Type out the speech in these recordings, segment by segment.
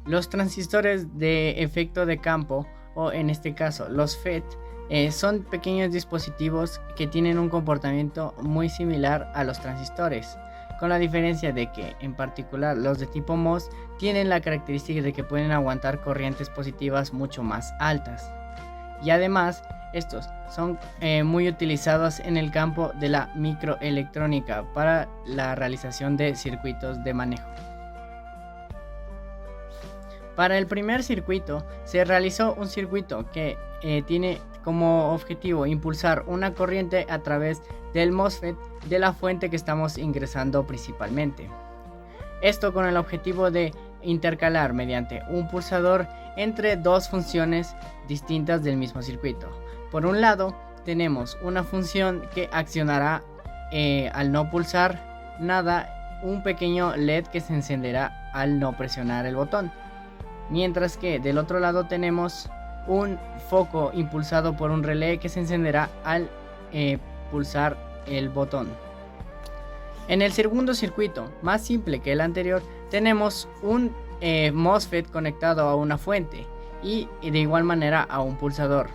Los transistores de efecto de campo, o en este caso los FET, son pequeños dispositivos que tienen un comportamiento muy similar a los transistores, con la diferencia de que en particular los de tipo MOS tienen la característica de que pueden aguantar corrientes positivas mucho más altas. Y además estos son muy utilizados en el campo de la microelectrónica para la realización de circuitos de manejo. Para el primer circuito se realizó un circuito que tiene como objetivo impulsar una corriente a través del MOSFET de la fuente que estamos ingresando principalmente. Esto con el objetivo de intercalar mediante un pulsador entre dos funciones distintas del mismo circuito. Por un lado tenemos una función que accionará al no pulsar nada, un pequeño LED que se encenderá al no presionar el botón. Mientras que del otro lado tenemos un foco impulsado por un relé que se encenderá al pulsar el botón. En el segundo circuito, más simple que el anterior, tenemos un MOSFET conectado a una fuente y de igual manera a un pulsador.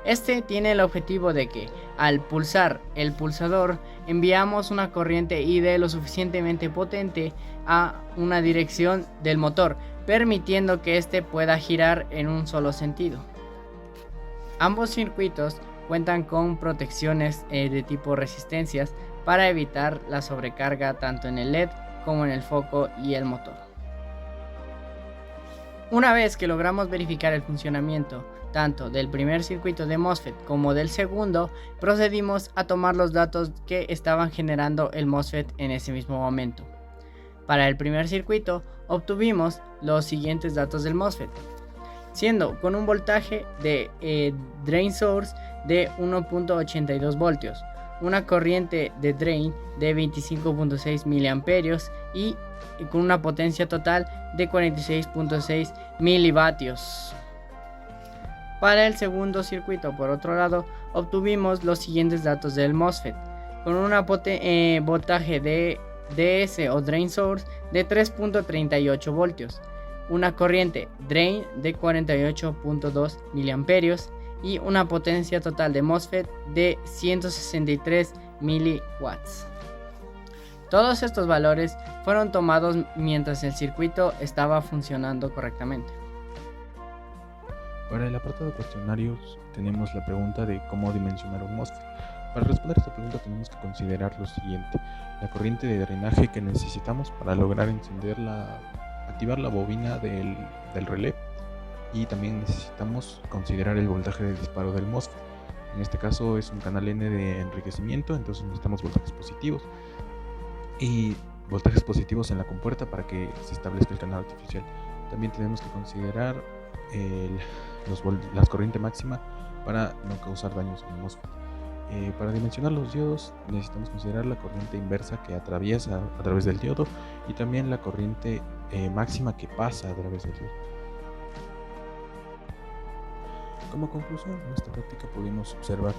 Este tiene el objetivo de que al pulsar el pulsador enviamos una corriente ID lo suficientemente potente a una dirección del motor, permitiendo que éste pueda girar en un solo sentido. Ambos circuitos cuentan con protecciones de tipo resistencias para evitar la sobrecarga tanto en el LED como en el foco y el motor. Una vez que logramos verificar el funcionamiento tanto del primer circuito de MOSFET como del segundo, procedimos a tomar los datos que estaban generando el MOSFET en ese mismo momento. Para el primer circuito obtuvimos los siguientes datos del MOSFET, siendo con un voltaje de drain source de 1.82 voltios, una corriente de drain de 25.6 miliamperios y con una potencia total de 46.6 milivatios. Para el segundo circuito, por otro lado, obtuvimos los siguientes datos del MOSFET, con un voltaje de DS o Drain Source de 3.38 voltios, una corriente Drain de 48.2 miliamperios y una potencia total de MOSFET de 163 miliwatts. Todos estos valores fueron tomados mientras el circuito estaba funcionando correctamente. Para el apartado de cuestionarios tenemos la pregunta de cómo dimensionar un MOSFET. Para responder a esta pregunta tenemos que considerar lo siguiente: la corriente de drenaje que necesitamos para lograr activar la bobina del relé, y también necesitamos considerar el voltaje de disparo del MOSFET. En este caso es un canal N de enriquecimiento, entonces necesitamos voltajes positivos y voltajes positivos en la compuerta para que se establezca el canal artificial. También tenemos que considerar la corriente máxima para no causar daños en el MOSFET. Para dimensionar los diodos necesitamos considerar la corriente inversa que atraviesa a través del diodo y también la corriente máxima que pasa a través del diodo. Como conclusión, en esta práctica pudimos observar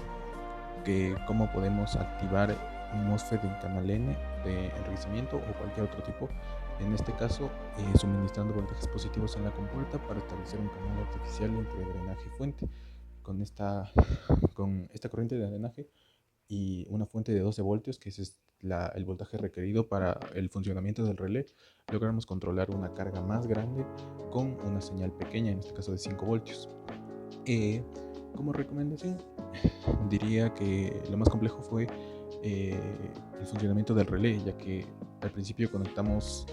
cómo podemos activar un MOSFET en canal N de enriquecimiento o cualquier otro tipo, en este caso suministrando voltajes positivos en la compuerta para establecer un canal artificial entre drenaje y fuente. Con esta corriente de drenaje y una fuente de 12 voltios, que es el voltaje requerido para el funcionamiento del relé, logramos controlar una carga más grande con una señal pequeña, en este caso de 5 voltios. Como recomendación, diría que lo más complejo fue el funcionamiento del relé, ya que al principio conectamos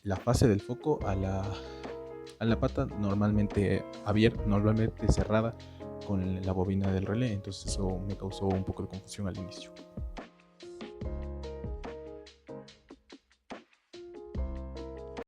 la fase del foco a la pata normalmente abierta, normalmente cerrada con la bobina del relé, entonces eso me causó un poco de confusión al inicio.